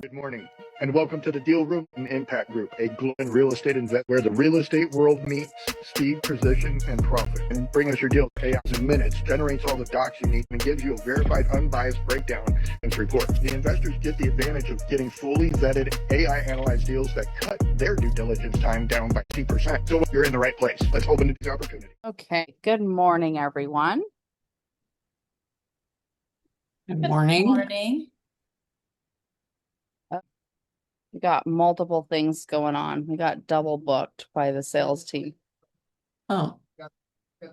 Good morning, and welcome to the Deal Room and Impact Group, a global real estate invest where the real estate world meets speed, precision, and profit. And bring us your deal AI in minutes, generates all the docs you need, and gives you a verified, unbiased breakdown and report. The investors get the advantage of getting fully vetted, AI analyzed deals that cut their due diligence time down by 10%. So you're in the right place. Let's open the opportunity. Okay, good morning, everyone. Good morning. Morning. We got multiple things going on. We got double booked by the sales team. Oh, Gotta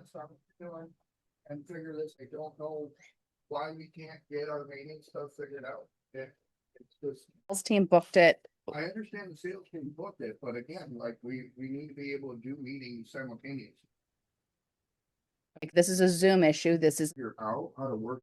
stop what you're doing and figure this. I don't know why we can't get our meeting stuff figured out. It's just, Sales team booked it. I understand the sales team booked it, but again, like we need to be able to do meetings simultaneously. Like, this is a Zoom issue. This is Figure out how to work.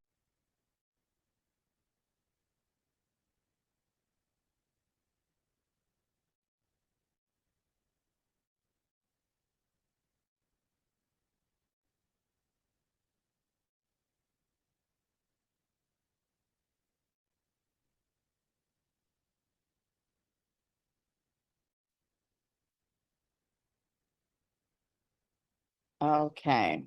okay.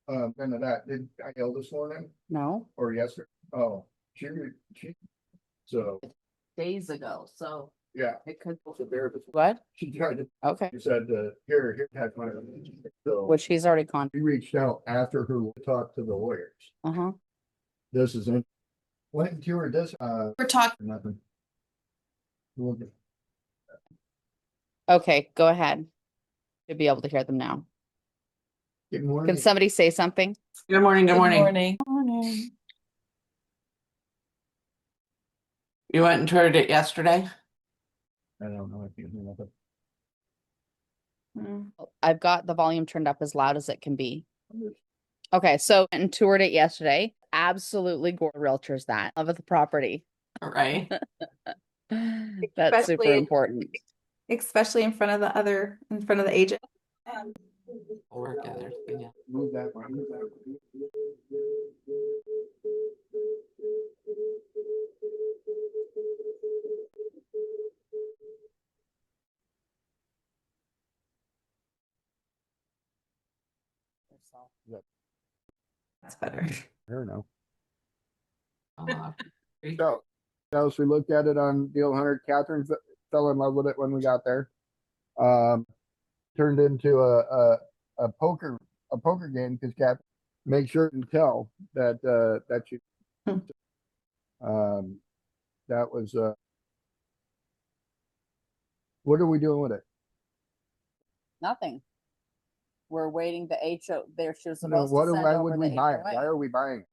None of that. Did I yell this morning No, or yesterday? Oh, so, days ago. So yeah. it could. So there, What? she tried to, Okay, she said, here, have my. So which he's already we reached out after her talk to the lawyers. Uh-huh. This is in. Went to her this, We're talking. nothing. Okay, go ahead. You'll be able to hear them now. Good morning. Can somebody say something? good morning. Good morning. Morning. You went and toured it yesterday? I don't know if you hear nothing. I've got the volume turned up as loud as it can be. Okay, so went and toured it yesterday. Absolutely gore realtors that. Love the property. All right. That's super Especially- important. Especially in front of the agent. We'll work together. Yeah. Move that one. Move that one. That's better. I don't know. Uh, So, we looked at it on Deal Hunter. Catherine fell in love with it when we got there. Turned into a poker game because Catherine make sure and tell that that you that was what are we doing with it? Nothing. We're waiting the HO. There, she was No, supposed to send why over would we the buy it? HOA. Why are we buying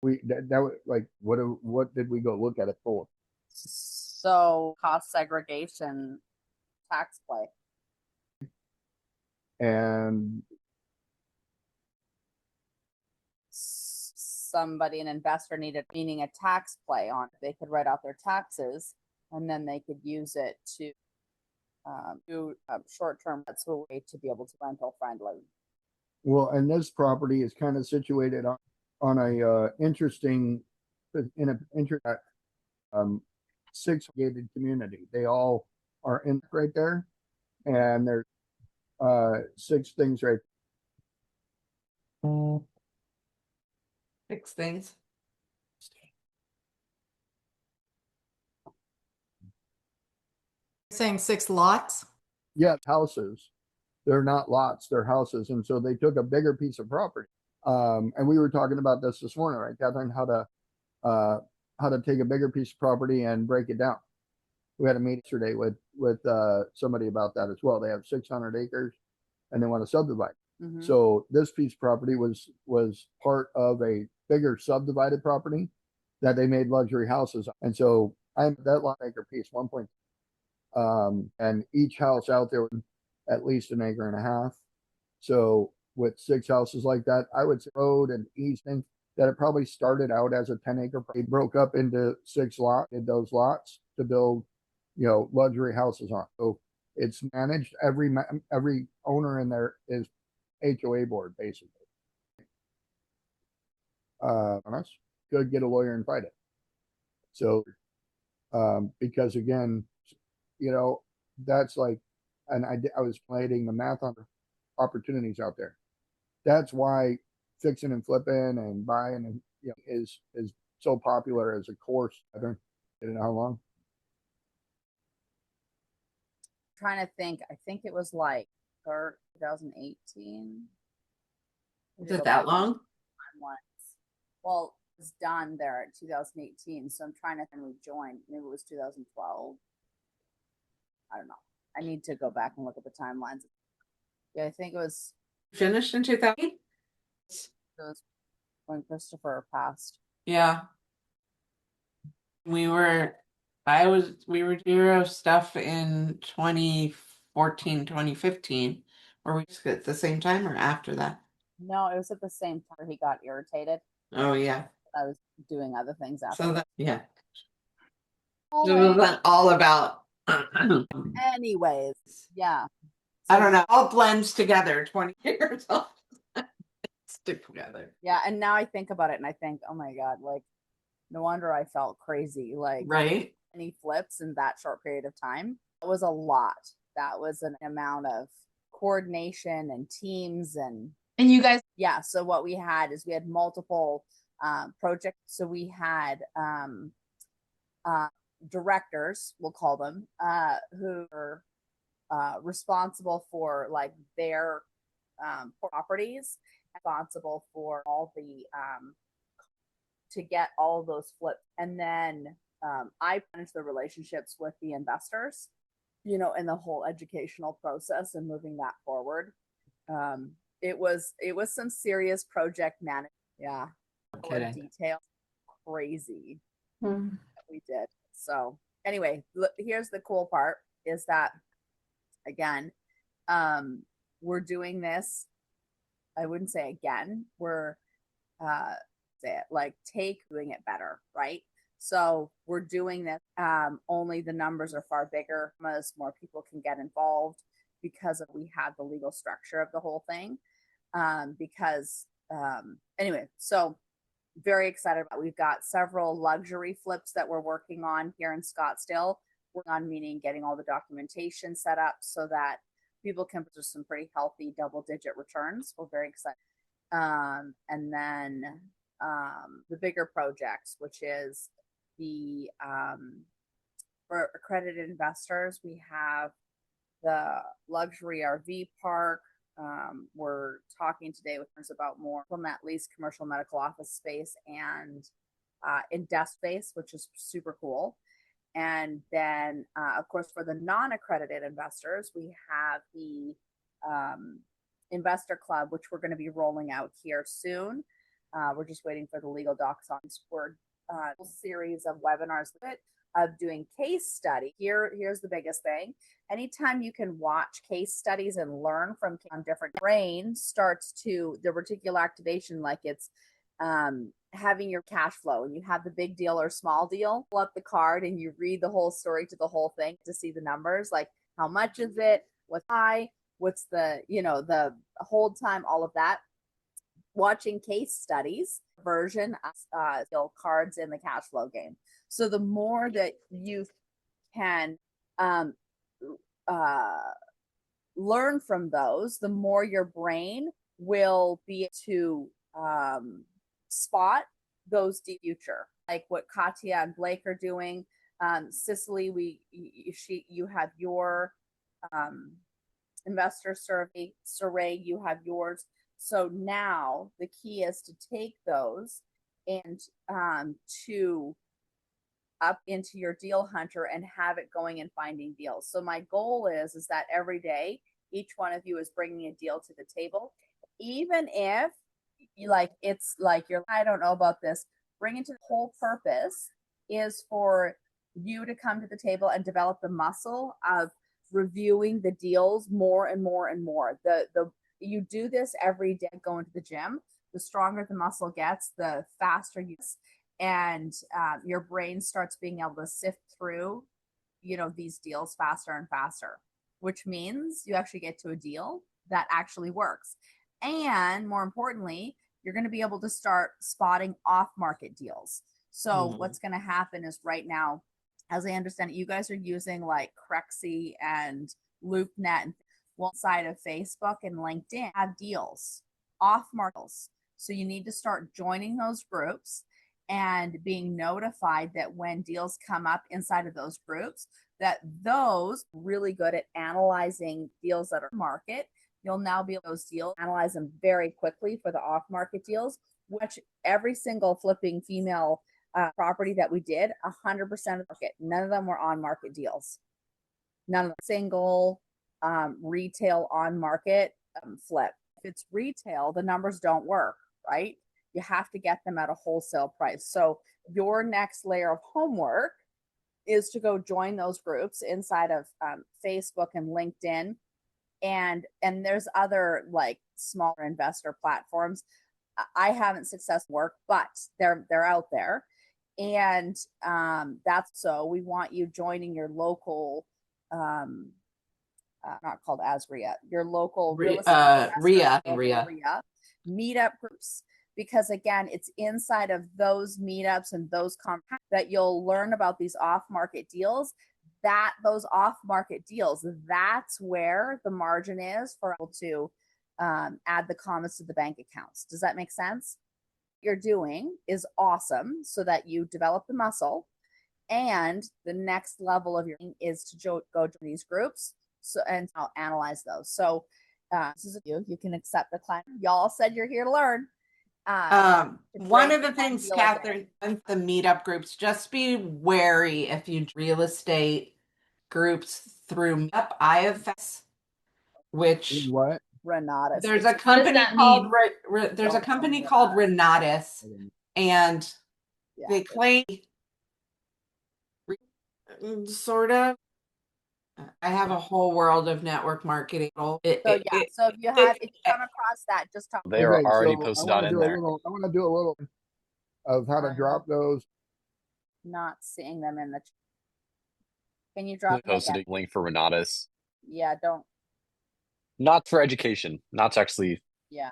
it? That was like what did we go look at it for? So cost segregation tax play. And Somebody, an investor needed, meaning a tax play on it. They could write off their taxes and then they could use it to do short-term. That's a way to be able to rental friendly. well, and this property is kind of situated on a interesting in a six gated community. They all are in right there, and there's six things right. 6 things. Saying 6 lots? Yeah, houses. They're not lots, they're houses, and so they took a bigger piece of property. And we were talking about this morning, right, Catherine? How to take a bigger piece of property and break it down. We had a meeting yesterday with somebody about that as well. They have 600 acres, and they want to subdivide. So this piece of property was part of a bigger subdivided property that they made luxury houses. And so I'm that lot acre piece, 1. And each house out there at least an acre and a half. So with 6 houses like that, I would say road and easing that it probably started out as a 10-acre. It broke up into 6 lots, in those lots to build, luxury houses on. So it's managed. Every owner in there is HOA board, basically. On us, could get a lawyer and fight it. So Because again, you know, that's like, and I was playing the math on the opportunities out there. That's why fixing and flipping and buying and, you know, is so popular as a course. I don't know how long. Trying to think, I think it was like 2018. Is it that long? Once. Well, it was done there at 2018. So I'm trying to think we joined. Maybe it was 2012. I don't know. I need to go back and look at the timelines. Yeah, I think it was Finished in 2000? when Christopher passed. Yeah. We were zero stuff in 2014, 2015. Were we just at the same time or after that? No, it was at the same time he got irritated. Oh yeah. I was doing other things after. So that, yeah. All It right. was all about Anyways, yeah. I don't know. All blends together 20 years old. Stick together. Yeah, and now I think about it and I think, oh my God, like no wonder I felt crazy. Like Right? any flips in that short period of time. That was a lot. That was an amount of coordination and teams and And you guys, yeah. So what we had is we had multiple projects. So we had directors, we'll call them, who were responsible for like their properties, responsible for all the to get all those flips, and then I managed the relationships with the investors, you know, in the whole educational process and moving that forward. It was some serious project management. Yeah, Kidding. detail, crazy Hmm. that we did. So anyway, here's the cool part is that again, we're doing this. I wouldn't say again. We're say it like doing it better, right? So we're doing this. Only the numbers are far bigger, as more people can get involved because we have the legal structure of the whole thing. Anyway, so very excited about. We've got several luxury flips that we're working on here in Scottsdale. Working on meaning getting all the documentation set up so that people can produce some pretty healthy double-digit returns. We're very excited. And then the bigger projects, which is the for accredited investors, we have the luxury RV park. We're talking today with us about more net lease commercial medical office space and in desk space, which is super cool. And then, of course, for the non-accredited investors, we have the investor club, which we're going to be rolling out here soon. We're just waiting for the legal docs on. We're a series of webinars of doing case study. Here's the biggest thing. Anytime you can watch case studies and learn from on different brain starts to the reticular activation, like it's having your cash flow and you have the big deal or small deal, pull up the card and you read the whole story to the whole thing to see the numbers, like how much is it, what's high, what's the, you know, the hold time, all of that. Watching case studies version of cards in the cash flow game. So the more that you can learn from those, the more your brain will be to spot those future, like what Katya and Blake are doing. Cicely, you have your investor survey. Saray, you have yours. So now the key is to take those and to up into your deal hunter and have it going and finding deals. So my goal is that every day, each one of you is bringing a deal to the table, even if you like, it's like you're, I don't know about this, bring it to the whole purpose is for you to come to the table and develop the muscle of reviewing the deals more and more and more. You do this every day going to the gym. The stronger the muscle gets, the faster you, and your brain starts being able to sift through, you know, these deals faster and faster, which means you actually get to a deal that actually works. And more importantly, you're going to be able to start spotting off-market deals. So what's going to happen is right now, as I understand it, you guys are using like Crexy and LoopNet and one side of Facebook and LinkedIn have deals, off markets. So you need to start joining those groups and being notified that when deals come up inside of those groups, that those really good at analyzing deals that are market. You'll now be able to those deals, analyze them very quickly for the off market deals, which every single flipping female property that we did, 100% of the market. None of them were on market deals. None of them single retail on market flip. If it's retail, the numbers don't work, right? You have to get them at a wholesale price. So your next layer of homework is to go join those groups inside of Facebook and LinkedIn. And there's other like smaller investor platforms. I haven't successful work, but they're out there. And that's so we want you joining your local not called ASRIA, your local real estate RIA meetup groups, because again, it's inside of those meetups and those that you'll learn about these off-market deals. That those off-market deals, that's where the margin is for able to add the comments to the bank accounts. Does that make sense? What you're doing is awesome, so that you develop the muscle, and the next level of your is to go to these groups. So and I'll analyze those. So this is you can accept the client. Y'all said you're here to learn. One of the things, Catherine, with the meetup groups, just be wary if you real estate groups through Meetup. I have which What? Renatus. There's a company called there's a company called Renatus, and Yeah. they claim sort of. I have a whole world of network marketing. So if you come across that, just talk. They are already so posted I on in there. I want to do a little of how to drop those. Not seeing them in the. Can you drop? Posted a link for Renatus. Yeah, don't. Not for education. Not to actually. Yeah.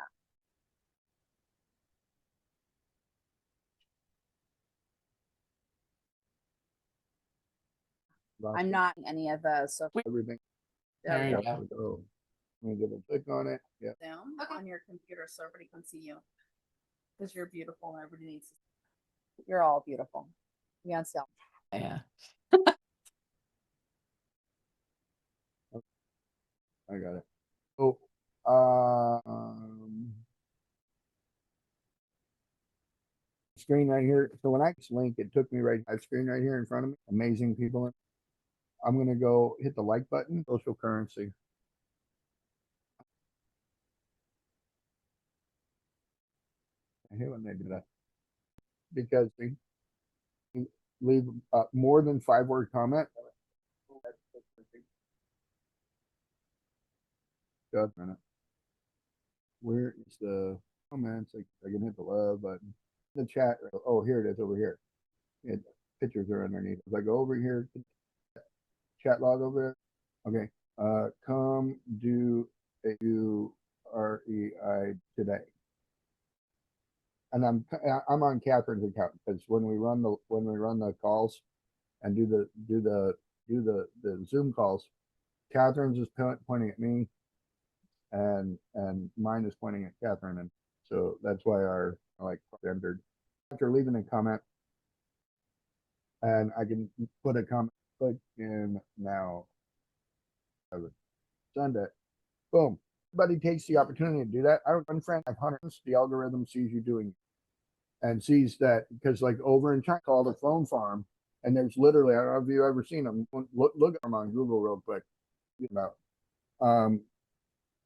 I'm not in any of those. So Everything. There you go. So, I'm gonna click on it. Yeah. Zoom on your computer so everybody can see you. Because you're beautiful and everybody needs to see. You're all beautiful. You can't sell. Yeah. I got it. So, screen right here. So when I link, it took me right. I have screen right here in front of me. Amazing people. I'm gonna go hit the like button. Social currency. I hate when they do that because they leave more than 5-word comment. Just a minute. Where is the comments? I can hit the love button. The chat. Oh, here it is over here. Pictures are underneath. If I go over here, chat log over there. Okay. Come do a UREI today. And I'm on Catherine's account because when we run the calls and do the Zoom calls, Catherine's is pointing at me, and mine is pointing at Catherine, and so that's why our entered. After leaving a comment, and I can put a comment. Click in now. Send it. Boom. Everybody takes the opportunity to do that. I don't unfriend 500. The algorithm sees you doing and sees that because like over in China called a phone farm, and there's literally, I don't know if you've ever seen them. Look at them on Google real quick. About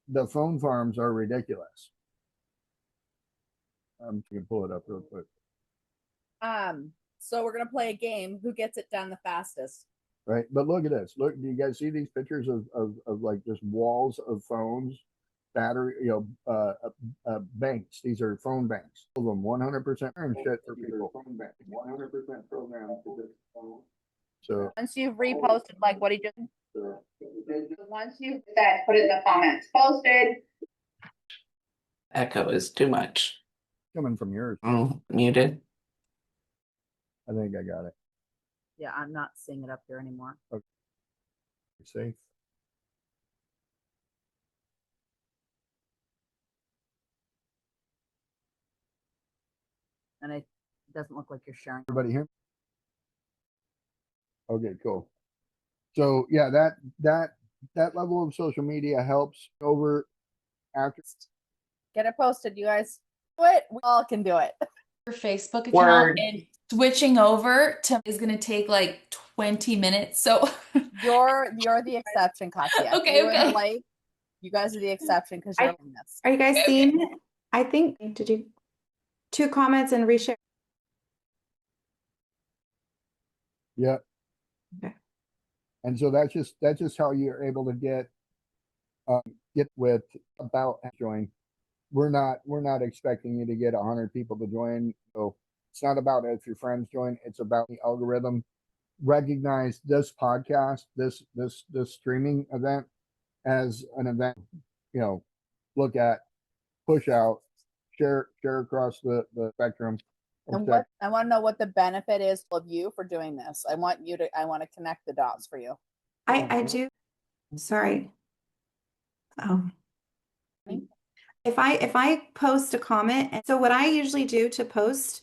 the phone farms are ridiculous. You can pull it up real quick. So we're gonna play a game. Who gets it done the fastest? Right, but look at this. Look, do you guys see these pictures of like just walls of phones, battery, banks? These are phone banks. All of them 100% and shit for people. 100% programmed to this phone. So once you've reposted, like what he just. Once you said, put it in the comments. Posted. Echo is too much. coming from yours. Muted. I think I got it. Yeah, I'm not seeing it up here anymore. Safe. And it doesn't look like you're sharing. Everybody here? Okay, cool. So yeah, that level of social media helps over after. Get it posted, you guys. Do it. We all can do it. Your Facebook account Word. and switching over to is gonna take like 20 minutes. So You're the exception, Katya. Okay, You and okay. Blake, you guys are the exception because you're in this. Are you guys Okay. seeing it? I think, did you, 2 comments and reshare? Yeah. Okay. And so that's just how you're able to get with about join. We're not expecting you to get 100 people to join. So it's not about if your friends join. It's about the algorithm. Recognize this podcast, this streaming event as an event. You know, look at, push out, share across the spectrum. And what I want to know what the benefit is of you for doing this. I want to connect the dots for you. I do, sorry. Oh. If I post a comment, and so what I usually do to post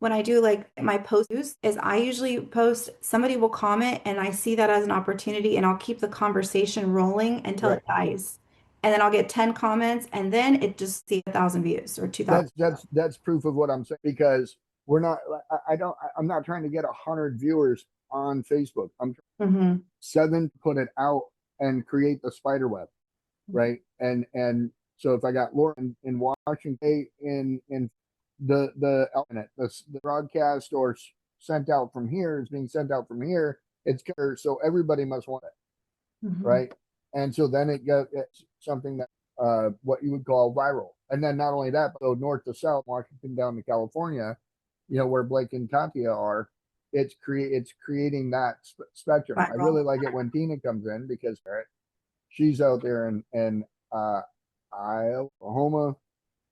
when I do like my post is I usually post, somebody will comment and I see that as an opportunity and I'll keep the conversation rolling until it dies. And then I'll get 10 comments and then it just see 1,000 views or 2,000. That's proof of what I'm saying, because we're not, I'm not trying to get 100 viewers on Facebook. I'm Mm-hmm. 7 put it out and create the spider web, right? And so if I got Lauren in Washington, in the broadcast or sent out from here is being sent out from here, it's so everybody must want it, Mm-hmm. right? And so then it's something that what you would call viral. And then not only that, but go north to south, Washington down to California, you know, where Blake and Katya are, it's creating that spectrum. I really like it when Tina comes in because she's out there in Oklahoma.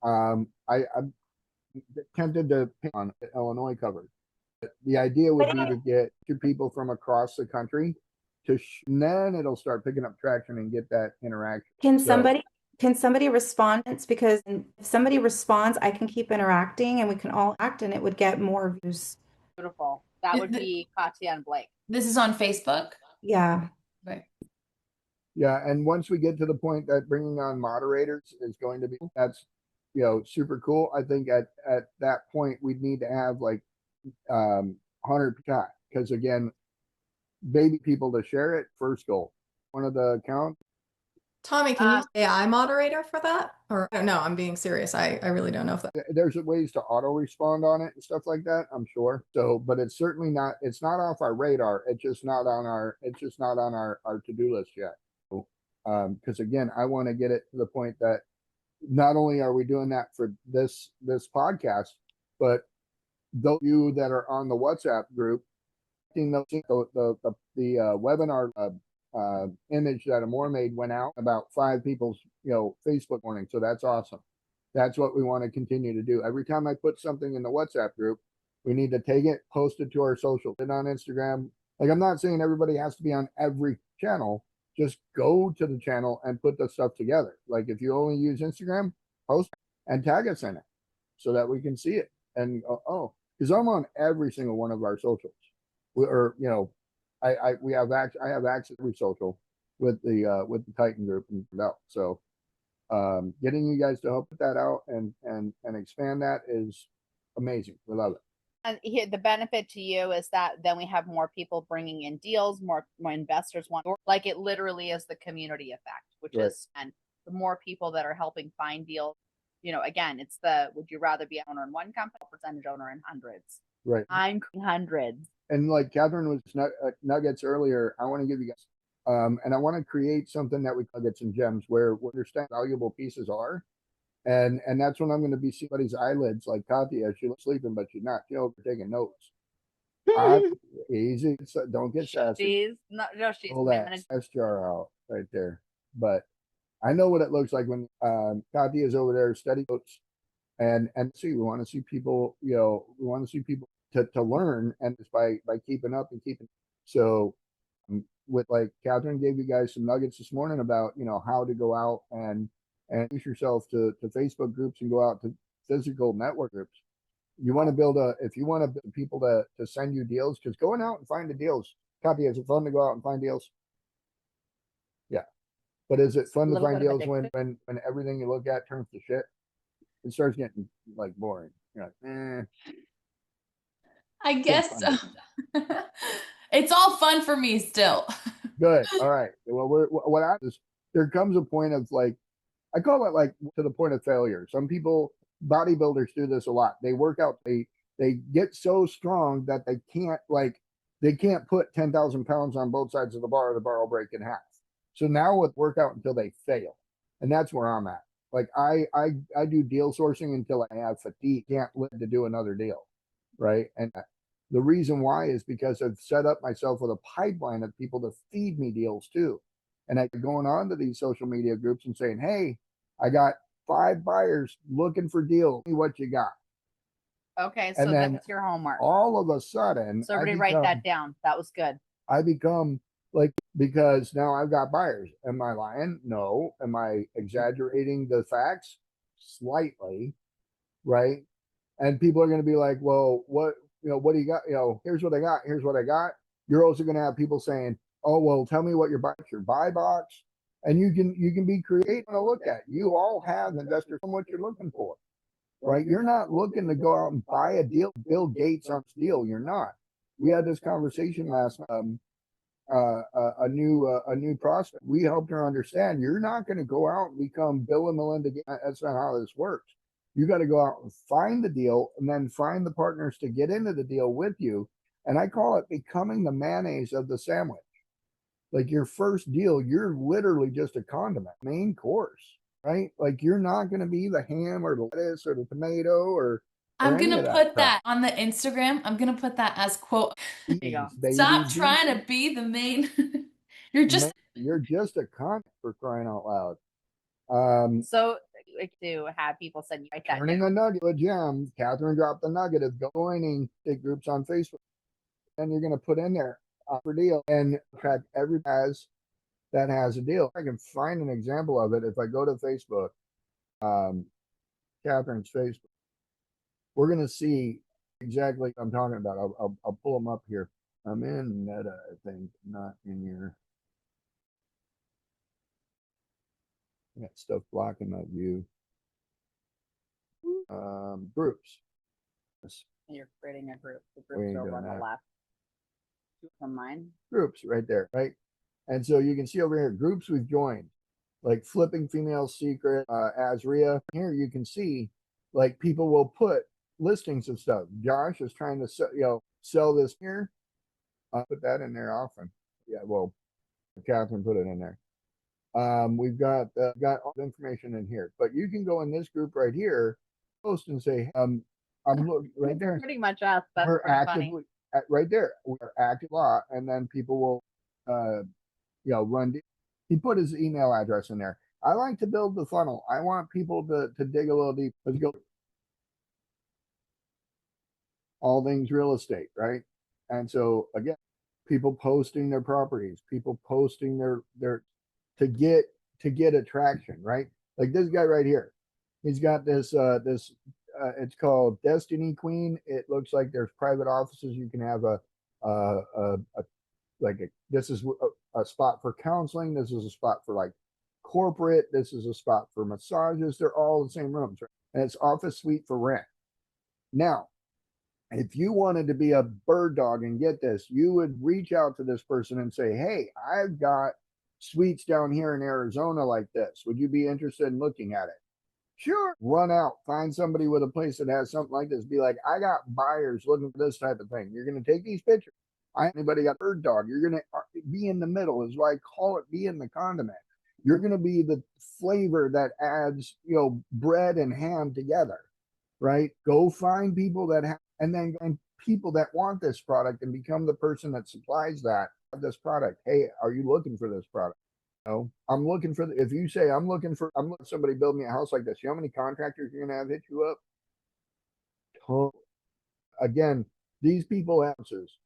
I'm tempted to pick on Illinois covered. The idea would be to get 2 people from across the country and then it'll start picking up traction and get that interaction. Can somebody respond? It's because if somebody responds, I can keep interacting and we can all act and it would get more views. Beautiful. That would be Katya and Blake. This is on Facebook. Yeah. Right. Yeah, and once we get to the point that bringing on moderators is going to be, that's, you know, super cool. I think at that point we'd need to have like 100 because again, baby people to share it first goal. One of the accounts. Tommy, can you say AI moderator for that? Or no, I'm being serious. I really don't know if that. There's ways to auto respond on it and stuff like that, I'm sure. So, but it's certainly not, it's not off our radar. It's just not on our to-do list yet. Because again, I want to get it to the point that not only are we doing that for this podcast, but those of you that are on the WhatsApp group, the webinar image that Amor made went out about 5 people's, you know, Facebook morning. So that's awesome. That's what we want to continue to do. Every time I put something in the WhatsApp group, we need to take it, post it to our social, and on Instagram. Like, I'm not saying everybody has to be on every channel. Just go to the channel and put the stuff together. Like, if you only use Instagram, post and tag us in it so that we can see it. And because I'm on every single one of our socials. I have access to every social with the Titan group and belt. So getting you guys to help put that out and expand that is amazing. We love it. And here, the benefit to you is that then we have more people bringing in deals, more investors want, like, it literally is the community effect, which is, and the more people that are helping find deals, you know, again, it's would you rather be an owner in one company or percentage owner in hundreds? Right. I'm hundreds. And like Catherine was nuggets earlier, I want to give you guys, and I want to create something that we call nuggets and gems where we understand valuable pieces are. And that's when I'm going to be seeing somebody's eyelids, like Katya. She's sleeping, but she's not. She's taking notes. Easy. Don't get sassy. She's pull that jar out right there. But I know what it looks like when Katya is over there studying notes. And see, we want to see people, you know, we want to see people to learn, and it's by keeping up and keeping. So with like Catherine gave you guys some nuggets this morning about, you know, how to go out and introduce yourself to Facebook groups and go out to physical network groups. You want to build if you want to build people to send you deals, because going out and finding deals, Copy, is it fun to go out and find deals? Yeah. But is it fun to Little find bit of deals when everything you look at turns to shit? It starts getting like boring. You're like, I guess so. It's all fun for me still. good. All right. Well, what happens, there comes a point of like, I call it like to the point of failure. Some people, bodybuilders do this a lot. They work out, they get so strong that they can't put 10,000 pounds on both sides of the bar, or the bar will break in half. So now with workout until they fail. And that's where I'm at. Like I do deal sourcing until I have fatigue, can't live to do another deal. Right. And the reason why is because I've set up myself with a pipeline of people to feed me deals too. And I going on to these social media groups and saying, hey, I got 5 buyers looking for deals. See what you got. Okay, so And then that's your homework. all of a sudden, So everybody write that down. That was good. I become like, because now I've got buyers. Am I lying? No. Am I exaggerating the facts? Slightly. Right. And people are going to be like, well, what do you got? Here's what I got. Here's what I got. You're also going to have people saying, oh, well, tell me what your buy box. And you can be creative to look at. You all have investors from what you're looking for, right? You're not looking to go out and buy a deal, Bill Gates on this deal. You're not. We had this conversation last a new prospect. We helped her understand you're not going to go out and become Bill and Melinda Gates. That's not how this works. You got to go out and find the deal and then find the partners to get into the deal with you. And I call it becoming the mayonnaise of the sandwich. Like your first deal, you're literally just a condiment, main course, right? Like you're not going to be the ham or the lettuce or the tomato or I'm any gonna of that put stuff. that on the Instagram. I'm gonna put that as quote. There you go. Baby, Stop trying to be the main. You're just you're just a condiment, for crying out loud. So like to have people send you write that Turning down. a nugget to a gem. Catherine dropped the nugget of joining big groups on Facebook. And you're going to put in there for deal and track every that has a deal. I can find an example of it if I go to Facebook, Catherine's Facebook. We're going to see exactly what I'm talking about. I'll pull them up here. I'm in Meta, I think, not in your. I got stuff blocking my view. Groups. You're creating a group. The We group's ain't over doing on the that. left. From mine. Groups right there, right? And so you can see over here, groups we've joined, like Flipping Female Secret, Azria. Here you can see, like people will put listings of stuff. Josh is trying to sell this here. I'll put that in there often. Yeah, well, Catherine put it in there. We've got all the information in here, but you can go in this group right here, post and say, I'm looking right there. Pretty much us. That's We're pretty actively funny. right there. We're active a lot, and then people will, run. He put his email address in there. I like to build the funnel. I want people to dig a little deep. Let's go. All things real estate, right? And so again, people posting their properties, people posting their to get attraction, right? Like this guy right here. He's got this it's called Destiny Queen. It looks like there's private offices. You can have this is a spot for counseling. This is a spot for like corporate. This is a spot for massages. They're all the same rooms, right? And it's office suite for rent. Now, if you wanted to be a bird dog and get this, you would reach out to this person and say, hey, I've got suites down here in Arizona like this. Would you be interested in looking at it? Sure. Run out, find somebody with a place that has something like this. Be like, I got buyers looking for this type of thing. You're going to take these pictures. Anybody got a bird dog? You're going to be in the middle, is why I call it being the condiment. You're going to be the flavor that adds, bread and ham together, right? Go find people that have, and then people that want this product and become the person that supplies this product. Hey, are you looking for this product? No, I'm looking for if you say I'm looking somebody build me a house like this. You know how many contractors you're gonna have hit you up? Again, These people answers.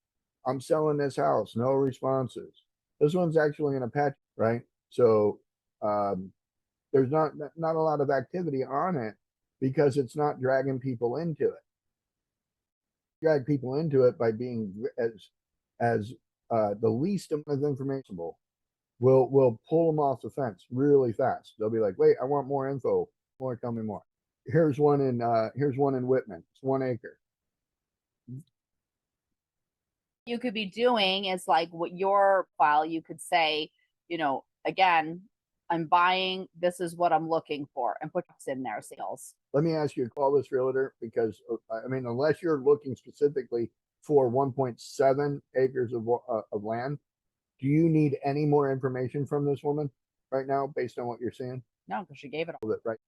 I'm selling this house, no responses. This one's actually in Apache, right? So there's not a lot of activity on it because it's not dragging people into it. Drag people into it by being as the least amount of information. Will pull them off the fence really fast. They'll be like, wait, I want more info. More, tell me more. Here's one in Whitman. It's 1 acre. You could be doing is like what your file, you could say, you know, again, I'm buying, this is what I'm looking for, and put this in there, sales. Let me ask you, call this realtor, because I mean, unless you're looking specifically for 1.7 acres of land, do you need any more information from this woman right now based on what you're seeing? No, because she gave it all. Right.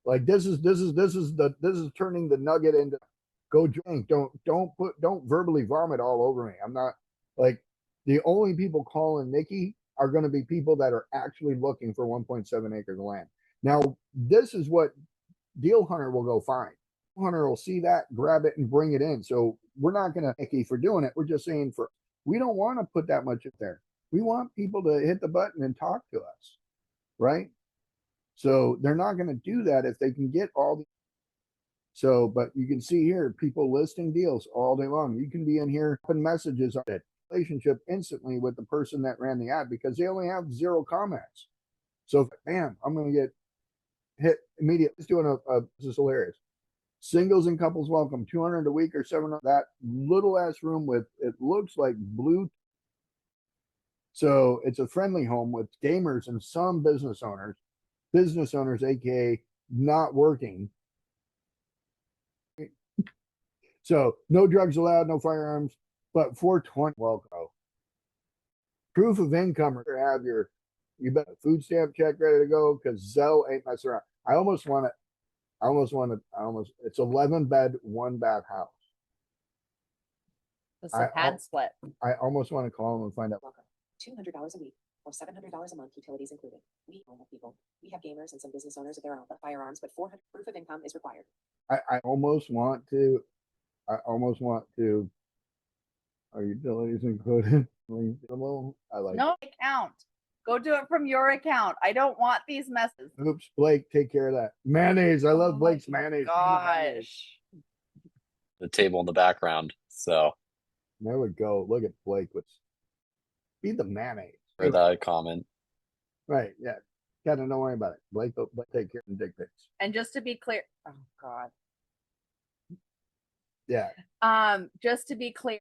Like this is turning the nugget into go drink. Don't verbally vomit all over me. I'm not like the only people calling Nikki are going to be people that are actually looking for 1.7 acres of land. Now, this is what Deal Hunter will go find. Deal Hunter will see that, grab it, and bring it in. So we're not going to Nikki for doing it. We're just saying we don't want to put that much in there. We want people to hit the button and talk to us, right? So they're not going to do that if they can get all the. So, but you can see here, people listing deals all day long. You can be in here putting messages on it, relationship instantly with the person that ran the ad because they only have 0 comments. So, bam, I'm going to get hit immediately. It's doing this is hilarious. Singles and couples welcome, 200 a week or 700. That little ass room with, it looks like blue. So it's a friendly home with gamers and some business owners, AKA not working. So no drugs allowed, no firearms, but 420 welcome. Proof of income, or have you bet a food stamp check ready to go because Zelle ain't messing around. It's 11 bed, 1 bath house. It's a pad split. I almost want to call them and find out. Welcome. $200 a week or $700 a month, utilities included. We normal people. We have gamers and some business owners of their own, but firearms, but 400 proof of income is required. I almost want to. Are utilities included? I like. No account. Go do it from your account. I don't want these messes. Oops, Blake, take care of that. Mayonnaise. I love Oh Blake's my mayonnaise. Gosh. The table in the background. So There we go. Look at Blake. Let's be the mayonnaise. for that comment. Right. Yeah. Gotta don't worry about it. Blake take care of the dick pics. And just to be clear, oh God. Yeah. Just to be clear,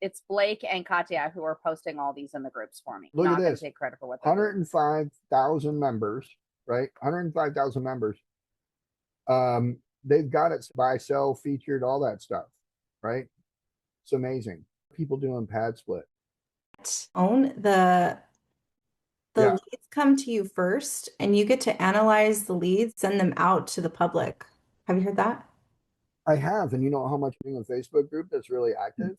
it's Blake and Katya who are posting all these in the groups for me. Look at Not gonna this. take credit for what they're doing. 105,000 members, right? 105,000 members. They've got it buy, sell, featured, all that stuff, right? It's amazing. People doing pad split. Own the Yeah. leads come to you first, and you get to analyze the leads, send them out to the public. Have you heard that? I have, and you know how much being a Facebook group that's really active?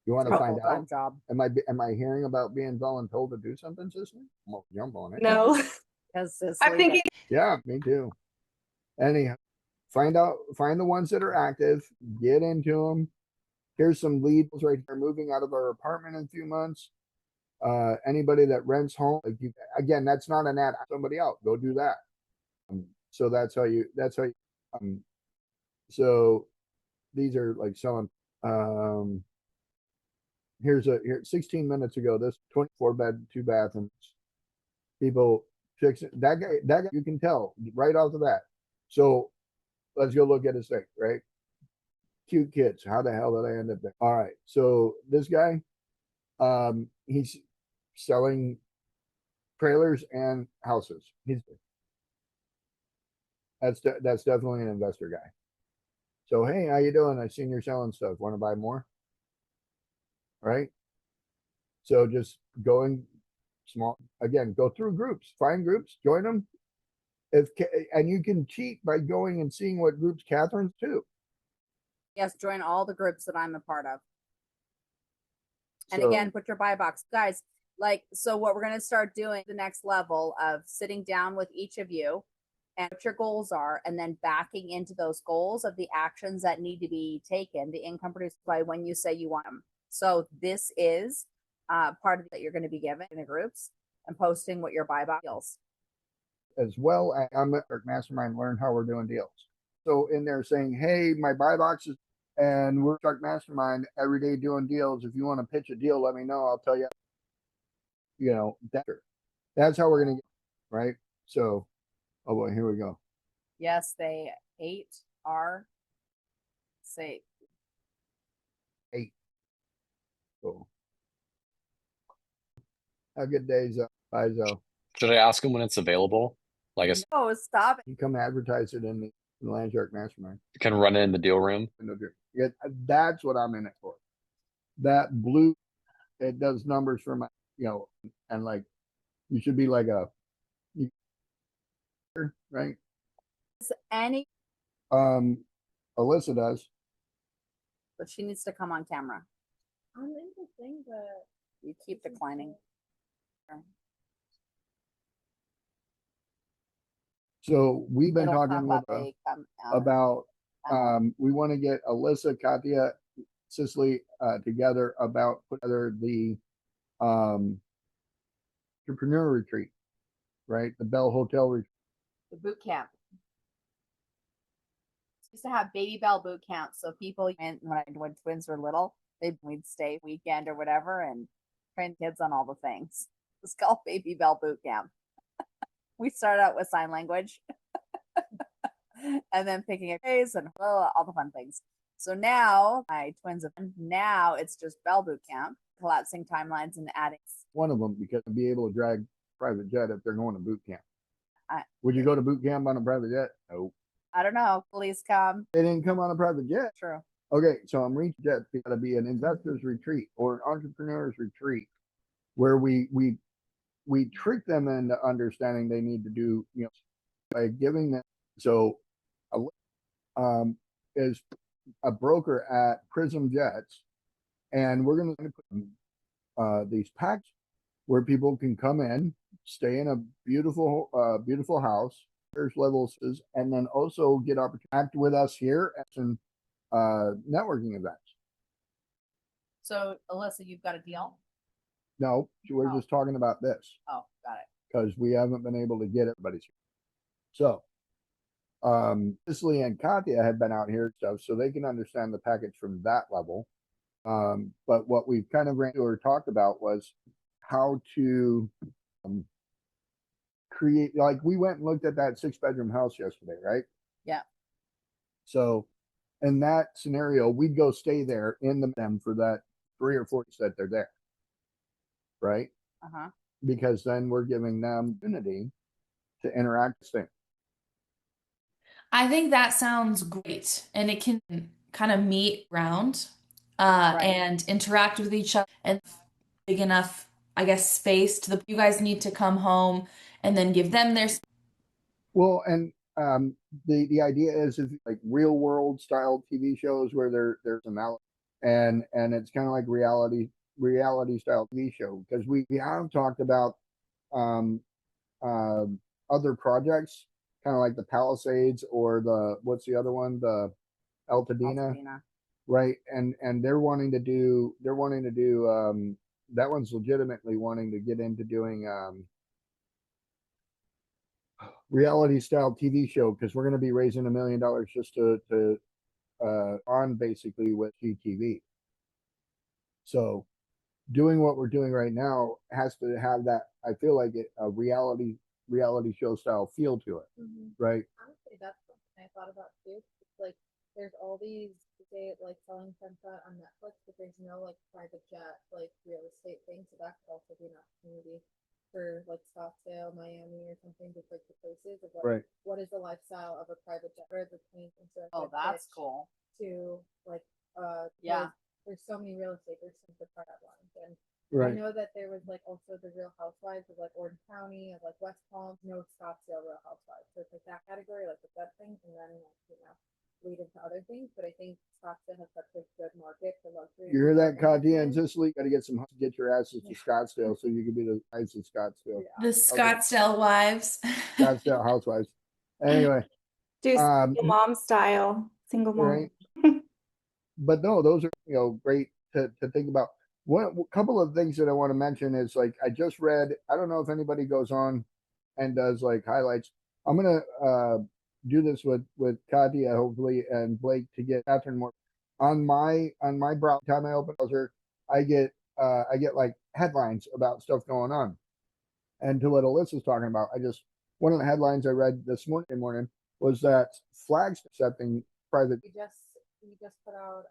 You want to find Full-time out? job. Am I hearing about being voluntold to do something, sister? I'm gonna jump on it. No. Because I'm thinking Yeah, me too. Anyhow, find the ones that are active, get into them. Here's some leads right here, moving out of our apartment in a few months. Anybody that rents home, again, that's not an ad, somebody else, go do that. So that's how you, so these are like selling, here 16 minutes ago, this 24 bed, 2 bathrooms. People fix it. That guy, you can tell right off of that. So let's go look at his thing, right? Cute kids. How the hell did I end up there? All right. So this guy, he's selling trailers and houses. That's definitely an investor guy. So, hey, how you doing? I seen you're selling stuff. Want to buy more? Right? So just going small, again, go through groups, find groups, join them. And you can cheat by going and seeing what groups Catherine's too. Yes, join all the groups that I'm a part of. And So- again, put your buy box. Guys, like, so what we're going to start doing the next level of sitting down with each of you and what your goals are, and then backing into those goals of the actions that need to be taken, the income produced by when you say you want them. So this is part of that you're going to be given in the groups and posting what your buy box deals. As well as I'm at Mastermind, learn how we're doing deals. So in there saying, hey, my buy boxes, and we're Shark Mastermind every day doing deals. If you want to pitch a deal, let me know. I'll tell you. You know, that's how we're gonna get, right? So, oh boy, here we go. Yes, they 8 are safe. 8. So, have a good day, Zoe. Bye, Zoe. Should I ask him when it's available? Like, I Oh, stop it. You come advertise it in the Land Shark Mastermind. can run it in the deal room. Yeah, that's what I'm in it for. That blue, it does numbers for my, you know, and like, you should be like right? Any, Alyssa does. but she needs to come on camera. I'm in the thing, but You keep declining. So we've been It'll talking come with up, they come out. about we want to get Alyssa, Katya, Cicely together about put together the entrepreneur retreat, right? The Bell Hotel retreat. The boot camp. Used to have baby bell boot camp, so people when twins were little, we'd stay weekend or whatever and train kids on all the things. It's called baby bell boot camp. We started out with sign language, and then picking a phrase and all the fun things. So now my twins now it's just bell boot camp, collapsing timelines and adding. One of them because to be able to drag private jet if they're going to boot camp. I- Would you go to boot camp on a private jet? No. I don't know. Please come. They didn't come on a private jet. True. Okay, so I'm reaching jet. It's got to be an investors retreat or an entrepreneurs retreat where we trick them into understanding they need to do, you know, by giving them. So, is a broker at Prism Jets, and we're going to put these packs where people can come in, stay in a beautiful, beautiful house. There's levels, and then also get opportunity to act with us here at some networking events. So Alyssa, you've got a deal? No, we're Oh. just talking about this Oh, got it. because we haven't been able to get everybody's here. So, Cicely and Katya have been out here and stuff, so they can understand the package from that level. But what we've kind of ran or talked about was how to create, like we went and looked at that 6-bedroom house yesterday, right? Yeah. So in that scenario, we'd go stay there in them for that 3 or 4 days that they're there. Right? Uh-huh. Because then we're giving them opportunity to interact with things. I think that sounds great, and it can kind of meet ground Right. and interact with each other, and big enough, I guess, space to you guys need to come home and then give them their. Well, and the idea is like real world style TV shows where there's an out and it's kind of like reality style TV show because we have talked about other projects kind of like the Palisades or what's the other one, the Altadena, right? And they're wanting to do that one's legitimately wanting to get into doing reality style TV show because we're going to be raising $1 million just to on basically with GTV. So doing what we're doing right now has to have that, I feel like a reality show style feel to it, right? Honestly, that's something I thought about too. It's like there's all these like selling sunset on Netflix, but there's no like private jet like real estate thing. So that could also be an opportunity for like Scottsdale, Miami, or something, just like the places of like what is the lifestyle of a private jet or the plane. Oh, that's cool. To like yeah. There's so many real estate. There's some good private ones, and Right. I know that there was like also the Real Housewives of like Orange County, of like West Palm, no Scottsdale Real Housewives. So it's like that category, like the good things, and then you know lead into other things. But I think Scottsdale has such a good market for luxury. You hear that, Katya and Cicely? Got to get your asses to Scottsdale so you can be the wives of Scottsdale. The Scottsdale wives. Scottsdale housewives. Anyway, Do um, single mom style, single mom. right. But no, those are, great to think about. One couple of things that I want to mention is like I just read. I don't know if anybody goes on and does like highlights. I'm gonna do this with Katya hopefully and Blake to get Catherine more on my browser. Time I open browser, I get like headlines about stuff going on. And to what Alyssa's talking about, one of the headlines I read this morning was that flags accepting private. We just put out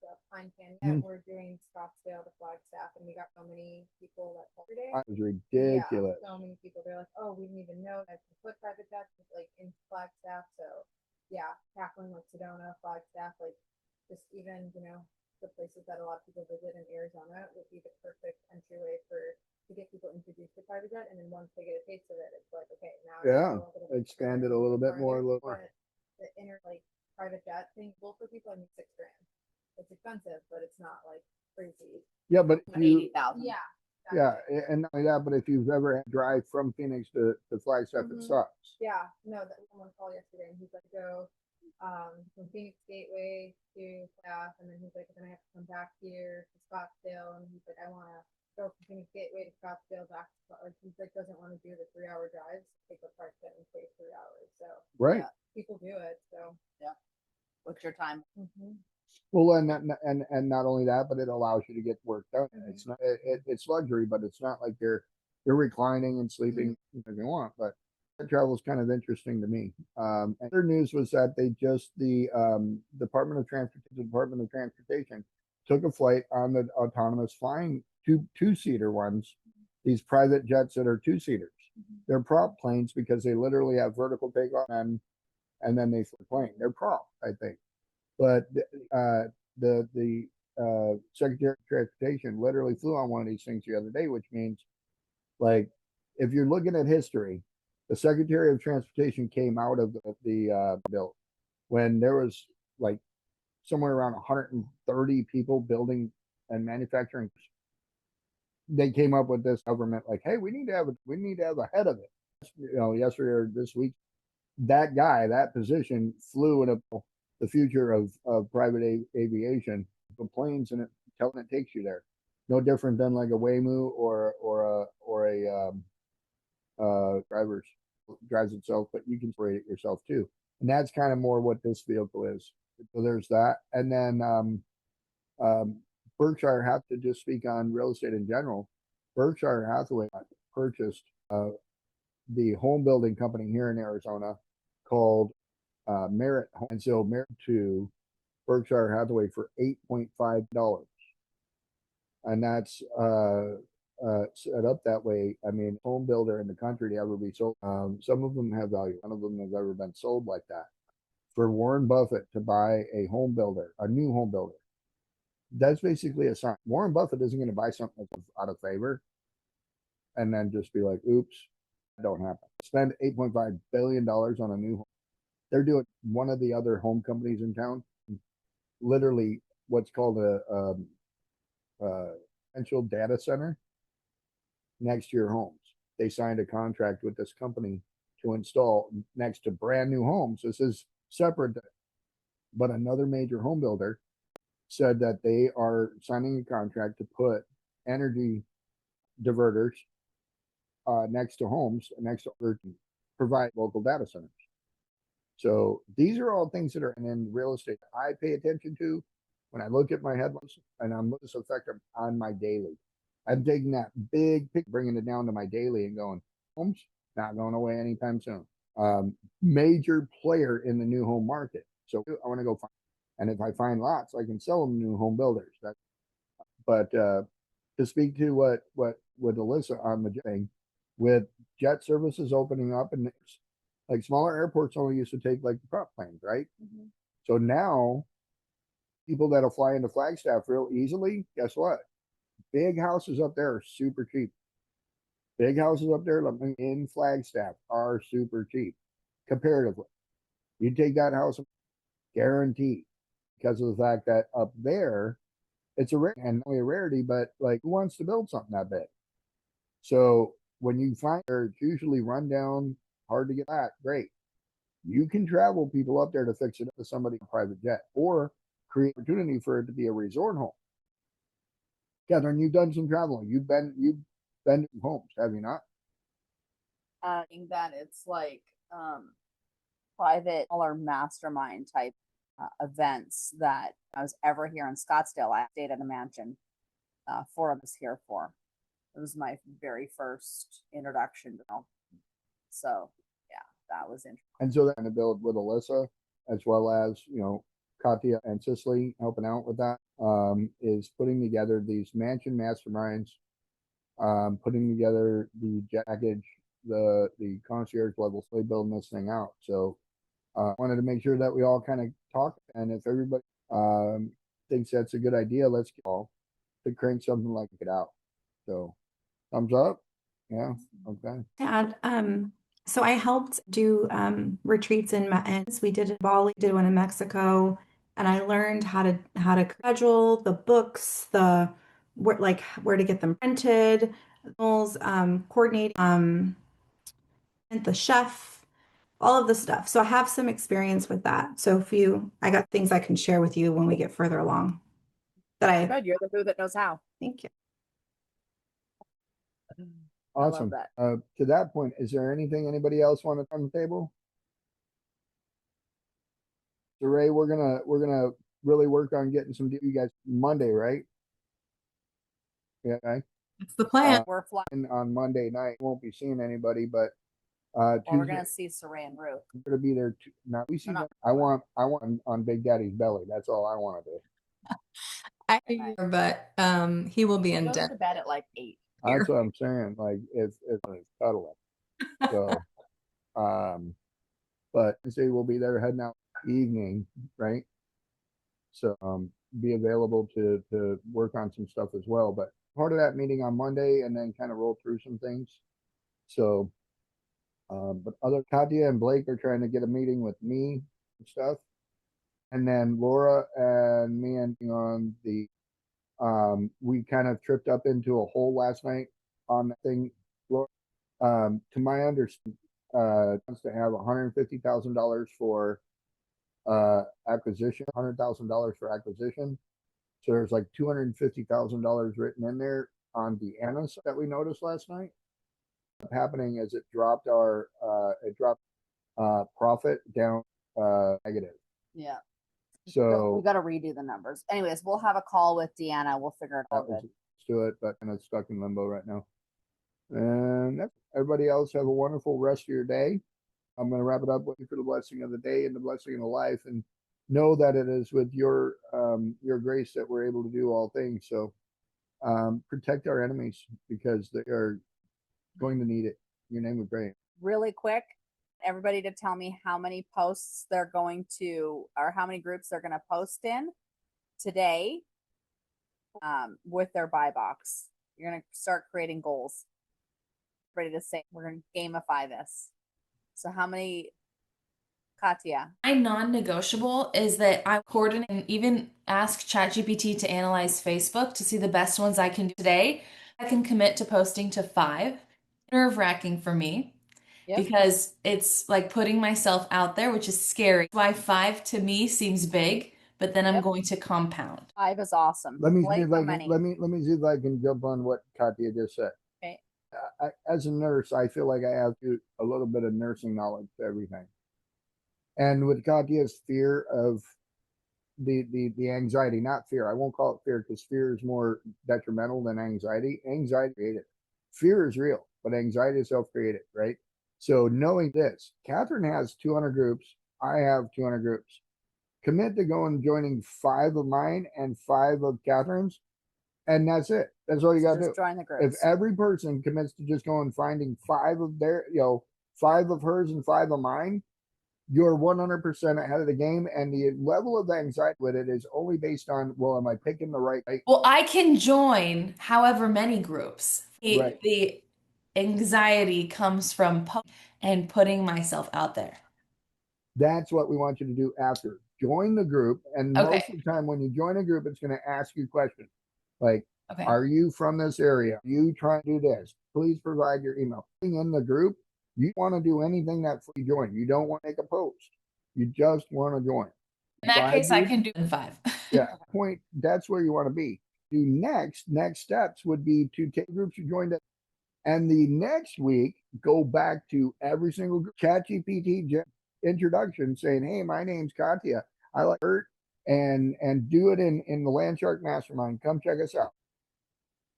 the Pine Canyon. Mhm. We're doing Scottsdale to Flagstaff, and we got so many people that called today. It was ridiculous. Yeah, so many people. They're like, "Oh, we didn't even know that to put private jets like in Flagstaff." So yeah, tackling like Sedona, Flagstaff, like just even the places that a lot of people visit in Arizona would be the perfect entryway to get people introduced to private jet, and then once they get a taste of it, it's like, okay, now Yeah, I go a little bit expand it further, a little bit more, a farther. little more. But the inner like private jet thing, well, for people, I mean, $6,000. It's expensive, but it's not like crazy. Yeah, but if you, 80,000. Yeah. yeah, and not only that, but if you've ever had to drive from Phoenix to Flagstaff, it Mhm. sucks. Yeah, no, that someone called yesterday and he's like, go from Phoenix Gateway to Staff, and then he's like, then I have to come back here to Scottsdale, and he's like, I want to go from Phoenix Gateway to Scottsdale back to, like, he's like, doesn't want to do the 3-hour drives, take the park set and stay 3 hours. So Right. Yeah. people do it. So What's your time? Well, and not only that, but it allows you to get work done. Mhm. It's not it's luxury, but it's not like you're reclining and sleeping if you want. But travel is kind of interesting to me. And other news was that the Department of Transportation took a flight on the autonomous flying two-seater ones, these private jets that are two-seaters. They're prop planes because they literally have vertical takeoff and then they fly the plane. They're prop, I think. But the Secretary of Transportation literally flew on one of these things the other day, which means, like, if you're looking at history, the Secretary of Transportation came out of the bill when there was like somewhere around 130 people building and manufacturing. They came up with this government like, hey, we need to have a head of it. Yesterday or this week, that position flew in the future of private aviation, the planes, and it takes you there. No different than like a Waymo or a driver's drives itself, but you can operate it yourself too. And that's kind of more what this vehicle is. So there's that. And then Berkshire have to just speak on real estate in general. Berkshire Hathaway purchased the home building company here in Arizona called Merit Home. And so Merit to Berkshire Hathaway for $8.5. And that's set up that way. I mean, home builder in the country to ever be sold. Some of them have value. None of them have ever been sold like that. For Warren Buffett to buy a home builder, a new home builder, that's basically a sign. Warren Buffett isn't going to buy something that's out of favor and then just be like, oops, that don't happen. Spend $8.5 billion on a new home. They're doing one of the other home companies in town, literally what's called a potential data center next to your homes. They signed a contract with this company to install next to brand new homes. This is separate, but another major home builder said that they are signing a contract to put energy diverters next to homes, next to provide local data centers. So these are all things that are in real estate I pay attention to when I look at my headlines, and I'm looking this effect on my daily. I'm taking that big picture, bringing it down to my daily and going, homes not going away anytime soon. Major player in the new home market. So I want to go find, and if I find lots, I can sell them to new home builders. But to speak to what with Alyssa on the thing, with jet services opening up, and like smaller airports only used to take like the prop planes, right? So now people that'll fly into Flagstaff real easily, guess what? Big houses up there are super cheap. Big houses up there in Flagstaff are super cheap comparatively. You take that house, guaranteed, because of the fact that up there, it's a rare, and not only a rarity, but like who wants to build something that big? So when you find it's usually run down, hard to get that, great. You can travel people up there to fix it up to somebody in a private jet or create opportunity for it to be a resort home. Catherine, you've done some traveling. You've been to homes, have you not? In that it's like private or mastermind type events that I was ever here in Scottsdale. I stayed at a mansion. 4 of us here for. It was my very first introduction to them. So yeah, that was interesting. And so they're going to build with Alyssa, as well as, Katya and Cicely helping out with that, is putting together these mansion masterminds, putting together the jet package, the concierge level, so building this thing out. So wanted to make sure that we all kind of talk, and if everybody thinks that's a good idea, let's get all to crank something like it out. So thumbs up. Yeah. Okay. And so I helped do retreats in we did in Bali, did one in Mexico, and I learned how to schedule the books, where to get them printed, coordinate the chef, all of the stuff. So I have some experience with that. So I got things I can share with you when we get further along. Good, you're the who that knows how. Thank you. Awesome. that. To that point, is there anything anybody else want to on the table? So Ray, we're gonna really work on getting some you guys Monday, right? Yeah. Okay. It's the plan. We're flying. On Monday night, won't be seeing anybody, but Well, we're Tuesday gonna see Saray and Ruth. we're gonna be there. Now we see. We're not- I want on Big Daddy's belly. That's all I want to do. But he will be in Goes Denver. to bed at like 8. That's what I'm saying. Like if it's cuddling. So, but say we'll be there heading out evening, right? So be available to work on some stuff as well. But part of that meeting on Monday, and then kind of roll through some things. So, but other Katya and Blake are trying to get a meeting with me and stuff, and then Laura and me and on the we kind of tripped up into a hole last night on that thing. Laura, to my understanding, wants to have $150,000 for acquisition, $100,000 for acquisition. So there's like $250,000 written in there on the Deanna's that we noticed last night. Happening as it dropped profit down negative. Yeah. So we got to redo the numbers. Anyways, we'll have a call with Deanna. We'll figure it out. let's do it, but kind of stuck in limbo right now. And that's everybody else have a wonderful rest of your day. I'm going to wrap it up with you for the blessing of the day and the blessing of the life, and know that it is with your grace that we're able to do all things. So protect our enemies, because they are going to need it. Your name we pray. Really quick, everybody to tell me how many posts they're going to, or how many groups they're going to post in today with their buy box. You're going to start creating goals. Ready to say, we're going to gamify this. So how many, Katya? My non-negotiable is that I coordinate and even ask ChatGPT to analyze Facebook to see the best ones I can do today. I can commit to posting to 5. Nerve-wracking for me. Yep. Because it's like putting myself out there, which is scary. Why 5 to me seems big, but then I'm Yep. going to compound. 5 is awesome. Let me Blake, see if how I can, many? let me see if I can jump on what Katya just said. Okay. As a nurse, I feel like I have a little bit of nursing knowledge to everything. And with Katya's fear of the anxiety, not fear. I won't call it fear, because fear is more detrimental than anxiety. Anxiety created. Fear is real, but anxiety is self-created, right? So knowing this, Catherine has 200 groups. I have 200 groups. Commit to going joining 5 of mine and 5 of Catherine's, and that's it. That's all you got to do. Just join the If groups. every person commits to just going finding 5 of their, 5 of hers and 5 of mine, you're 100% ahead of the game. And the level of anxiety with it is only based on, well, am I picking the right? Well, I can join however many groups. Right. The anxiety comes from and putting myself out there. That's what we want you to do after. Join the group. And Okay. most of the time when you join a group, it's going to ask you questions like, Okay. are you from this area? Are you trying to do this? Please provide your email. In the group, You want to do anything that you join. You don't want to make a post. You just want to join. In that Five case, I groups? can do in 5. Yeah, point. That's where you want to be. Do next steps would be to take groups you joined it, and the next week go back to every single group, ChatGPT introduction, saying, "Hey, my name's Katya. I like Bert," and do it in the Landshark Mastermind. Come check us out.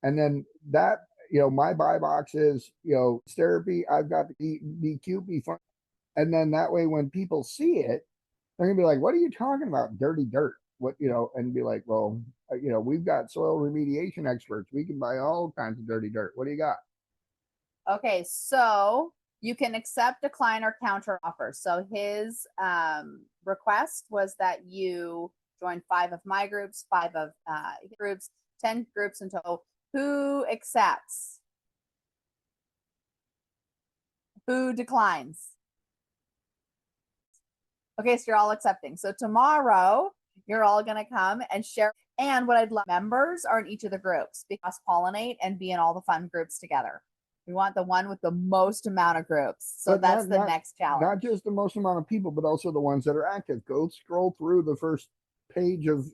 And then that, my buy box is, it's therapy. I've got to be cute, be fun, and then that way when people see it, they're gonna be like, "What are you talking about? Dirty dirt." What, and be like, "Well, we've got soil remediation experts. We can buy all kinds of dirty dirt. What do you got?" Okay, so you can accept, decline, or counter offers. So his request was that you join 5 of my groups, 5 of his groups, 10 groups in total. Who accepts? Who declines? Okay, so you're all accepting. So tomorrow, you're all going to come and share. And what I'd love, members are in each of the groups, because pollinate and be in all the fun groups together. We want the one with the most amount of groups. So But that's the next challenge. Not just the most amount of people, but also the ones that are active. Go scroll through the first page of,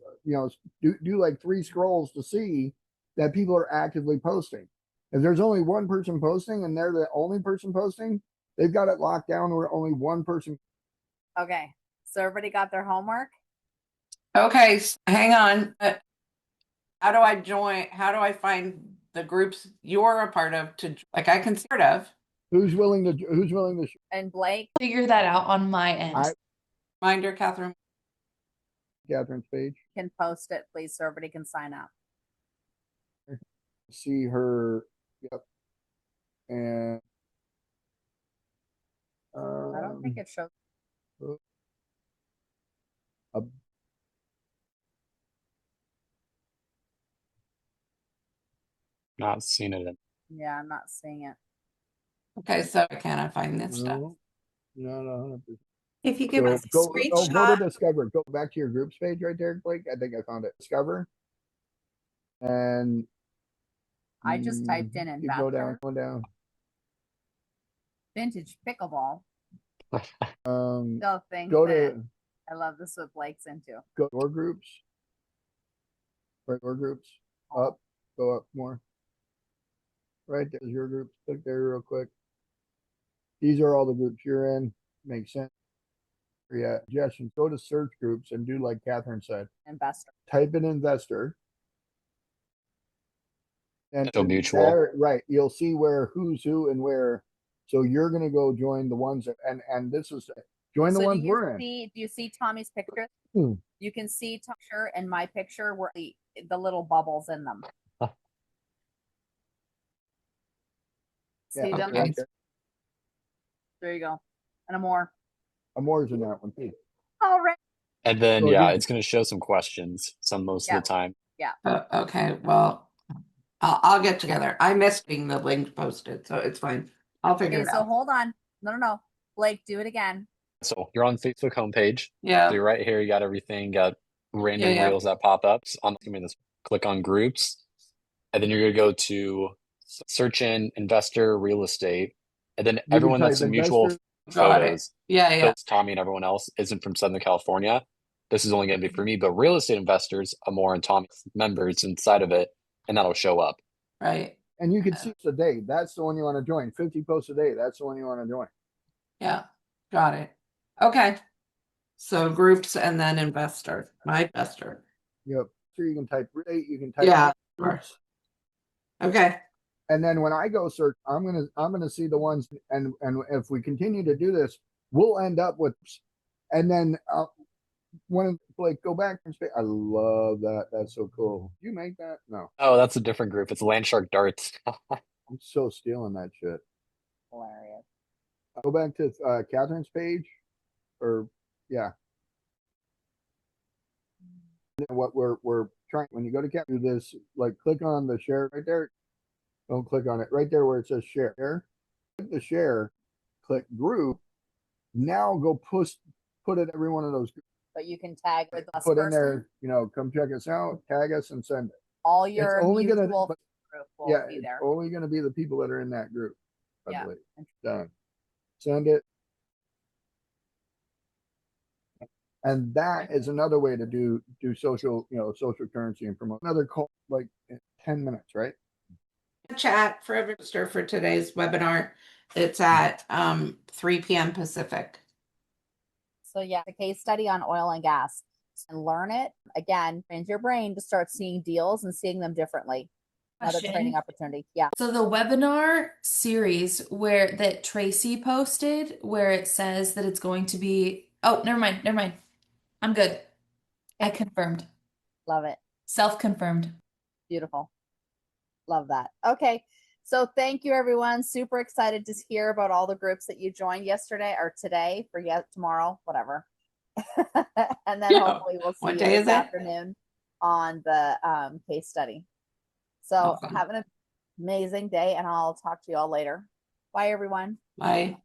do like 3 scrolls to see that people are actively posting. If there's only one person posting and they're the only person posting, they've got it locked down where only one person. Okay, so everybody got their homework? Okay, hang on. How do I join? How do I find the groups you're a part of I can sort of. Who's willing to And Blake? Figure that out on my end. Reminder, Catherine's page. Can post it, please, so everybody can sign up. See her. Yep. And I don't think it shows. Not seen it. Yeah, I'm not seeing it. Okay, so can I find this stuff? No, not 100%. If you give us a Go screenshot, to Discover. Go back to your groups page right there, Blake. I think I found it. Discover. And I just typed in you go down, investor, go down. vintage pickleball. Um, Still think go that to I love this what Blake's into. go your groups. Right, your groups. Up, go up more. Right there's your groups. Click there real quick. These are all the groups you're in. Makes sense. Yeah, suggestions. Go to search groups and do like Catherine said. Investor. Type in investor. And So mutual. there, right, you'll see where who's who and where. So you're gonna go join the ones that, and this is join the So ones do you we're in. see? Do you see Tommy's picture? Hmm. You can see Tommy's picture and my picture were the little bubbles in them. See Yeah, them? right there. There you go. And a more. Amore's in that one too. All right. And then, So yeah, you- it's going to show some questions most of the time. Okay, well, I'll get together. I missed being the link posted, so it's fine. I'll figure Okay, it so out. hold on. No. Blake, do it again. So you're on Facebook homepage. Yeah. So you're right here. You got everything, got random Yeah. reels that pop up. So click on groups. And then you're going to go to search in investor real estate. And then You everyone can that's type in mutual investor- Got it. photos. Yeah. So it's Tommy and everyone else isn't from Southern California. This is only going to be for me, but real estate investors are more and Tommy members inside of it, and that'll show up. Right. And you can see the day. That's the one you want to join. 50 posts a day. That's the one you want to join. Yeah. Got it. Okay. So groups and then investor. My investor. Yep. So you can type rate. You can type. Yeah. Okay. And then when I go search, I'm gonna see the ones, and if we continue to do this, we'll end up with, and then one like go back and say, I love that. That's so cool. Did you make that? No, Oh, that's a different group. It's Landshark Darts. I'm so stealing that shit. Hilarious. Go back to Catherine's page, or yeah. What we're trying, when you go to do this, like click on the share right there. Don't click on it right there where it says share. Click the share, click group. Now go put it every one of those. But you can tag with us. Put in there, come check us out, tag us, and send it. All your It's only gonna, mutual but, group will yeah, be it's there. only gonna be the people that are in that group. I Yeah. believe. Done. send it. And that is another way to do social, social currency and promote. Another call, like 10 minutes, right? Chat for register for today's webinar. It's at 3 p.m. Pacific. So yeah, the case study on oil and gas, and learn it again, trains your brain to start seeing deals and seeing them differently. Another Question. training opportunity. Yeah. So the webinar series where that Tracy posted, where it says that it's going to be, oh, never mind. I'm good. I confirmed. Love it. Self-confirmed. Beautiful. Love that. Okay. So thank you, everyone. Super excited to hear about all the groups that you joined yesterday or today, forget tomorrow, whatever. And then Yeah. hopefully we'll see What you day this is it? afternoon on the case study. So Awesome. have an amazing day, and I'll talk to you all later. Bye, everyone. Bye.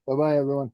Bye-bye, everyone.